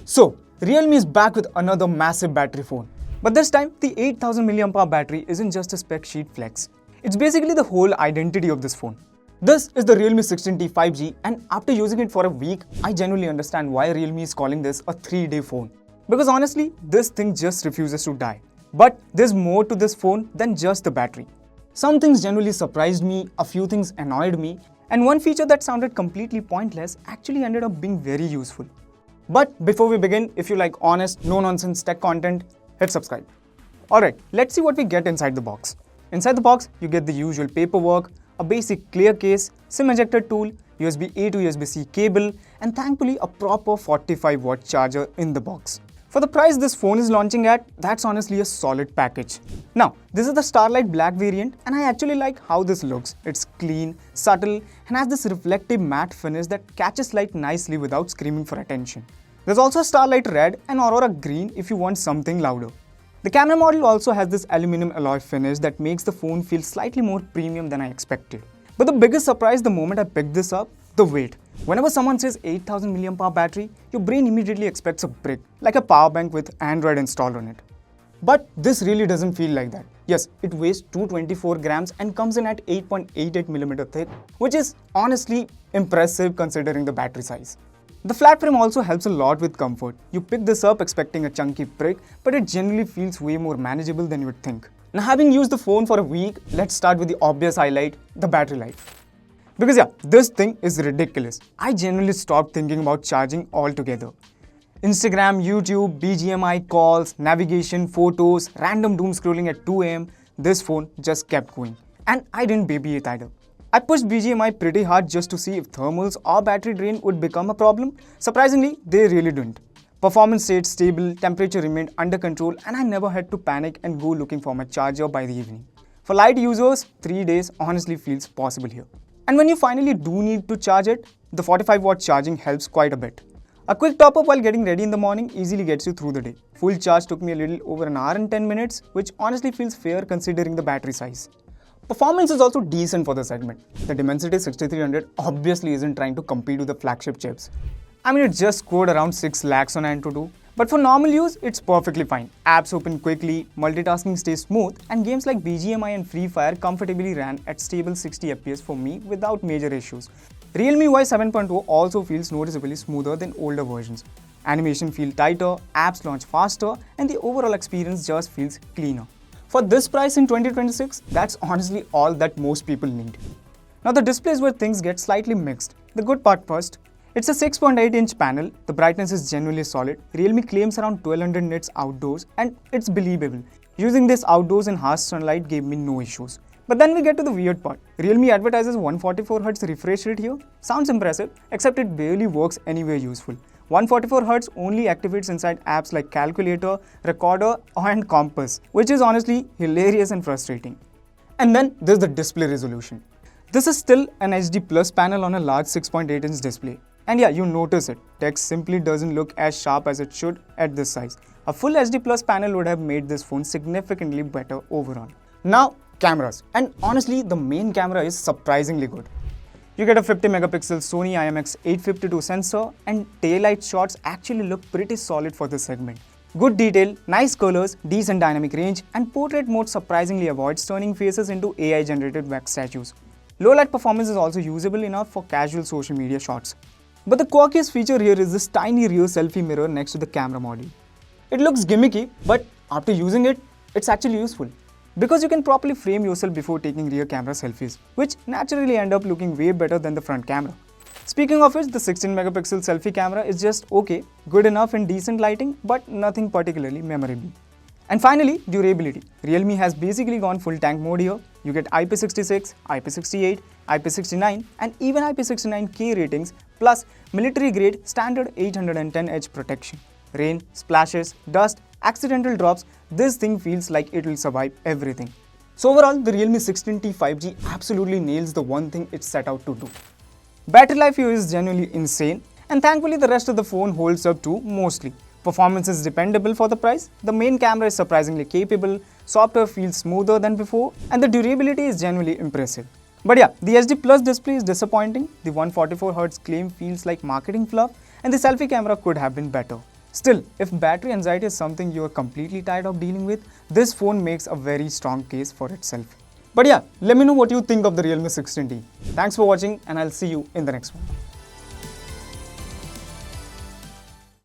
So, Realme is back with another massive battery phone. But this time, the 8000 mAh battery isn't just a spec sheet flex. It's basically the whole identity of this phone. This is the Realme 16T 5G, and after using it for a week, I genuinely understand why Realme is calling this a 3-day phone. Because honestly, this thing just refuses to die. But there's more to this phone than just the battery. Some things genuinely surprised me, a few things annoyed me, and one feature that sounded completely pointless actually ended up being very useful. But before we begin, if you like honest, no-nonsense tech content, hit subscribe. Alright, let's see what we get inside the box. Inside the box, you get the usual paperwork, a basic clear case, SIM ejector tool, USB-A to USB-C cable, and thankfully a proper 45-watt charger in the box. For the price this phone is launching at, that's honestly a solid package. Now, this is the Starlight Black variant, and I actually like how this looks. It's clean, subtle, and has this reflective matte finish that catches light nicely without screaming for attention. There's also Starlight Red and Aurora Green if you want something louder. The camera model also has this aluminum alloy finish that makes the phone feel slightly more premium than I expected. But the biggest surprise the moment I picked this up, the weight. Whenever someone says 8000 mAh battery, your brain immediately expects a brick, like a power bank with Android installed on it. But this really doesn't feel like that. Yes, it weighs 224 grams and comes in at 8.88mm thick, which is honestly impressive considering the battery size. The flat frame also helps a lot with comfort. You pick this up expecting a chunky brick, but it generally feels way more manageable than you would think. Now, having used the phone for a week, let's start with the obvious highlight, the battery life. Because yeah, this thing is ridiculous. I genuinely stopped thinking about charging altogether. Instagram, YouTube, BGMI calls, navigation, photos, random doom scrolling at 2 AM, this phone just kept going. And I didn't baby it either. I pushed BGMI pretty hard just to see if thermals or battery drain would become a problem. Surprisingly, they really didn't. Performance stayed stable, temperature remained under control, and I never had to panic and go looking for my charger by the evening. For light users, 3 days honestly feels possible here. And when you finally do need to charge it, the 45-watt charging helps quite a bit. A quick top-up while getting ready in the morning easily gets you through the day. Full charge took me a little over an hour and 10 minutes, which honestly feels fair considering the battery size. Performance is also decent for the segment. The Dimensity 6300 obviously isn't trying to compete with the flagship chips. I mean, it just scored around 6 lakhs on Antutu. But for normal use, it's perfectly fine. Apps open quickly, multitasking stays smooth, and games like BGMI and Free Fire comfortably ran at stable 60 FPS for me without major issues. Realme Y 7.0 also feels noticeably smoother than older versions. Animation feels tighter, apps launch faster, and the overall experience just feels cleaner. For this price in 2026, that's honestly all that most people need. Now the display is where things get slightly mixed. The good part first. It's a 6.8-inch panel, the brightness is genuinely solid, Realme claims around 1200 nits outdoors, and it's believable. Using this outdoors in harsh sunlight gave me no issues. But then we get to the weird part. Realme advertises 144Hz refresh rate here. Sounds impressive, except it barely works anywhere useful. 144Hz only activates inside apps like Calculator, Recorder, and Compass, which is honestly hilarious and frustrating. And then there's the display resolution. This is still an HD Plus panel on a large 6.8-inch display. And yeah, you notice it. Text simply doesn't look as sharp as it should at this size. A full HD Plus panel would have made this phone significantly better overall. Now, cameras. And honestly, the main camera is surprisingly good. You get a 50-megapixel Sony IMX852 sensor, and taillight shots actually look pretty solid for this segment. Good detail, nice colors, decent dynamic range, and portrait mode surprisingly avoids turning faces into AI-generated wax statues. Low-light performance is also usable enough for casual social media shots. But the quirkiest feature here is this tiny rear selfie mirror next to the camera module. It looks gimmicky, but after using it, it's actually useful. Because you can properly frame yourself before taking rear camera selfies, which naturally end up looking way better than the front camera. Speaking of which, the 16-megapixel selfie camera is just okay, good enough in decent lighting, but nothing particularly memorable. And finally, durability. Realme has basically gone full tank mode here. You get IP66, IP68, IP69 and even IP69K ratings plus military grade standard 810H protection. Rain, splashes, dust, accidental drops, this thing feels like it will survive everything. So overall, the Realme 16T 5G absolutely nails the one thing it set out to do. Battery life here is genuinely insane, and thankfully the rest of the phone holds up too mostly. Performance is dependable for the price, the main camera is surprisingly capable, software feels smoother than before, and the durability is genuinely impressive. But yeah, the HD Plus display is disappointing, the 144Hz claim feels like marketing fluff, and the selfie camera could have been better. Still, if battery anxiety is something you are completely tired of dealing with, this phone makes a very strong case for itself. But yeah, let me know what you think of the Realme 16T. Thanks for watching and I'll see you in the next one.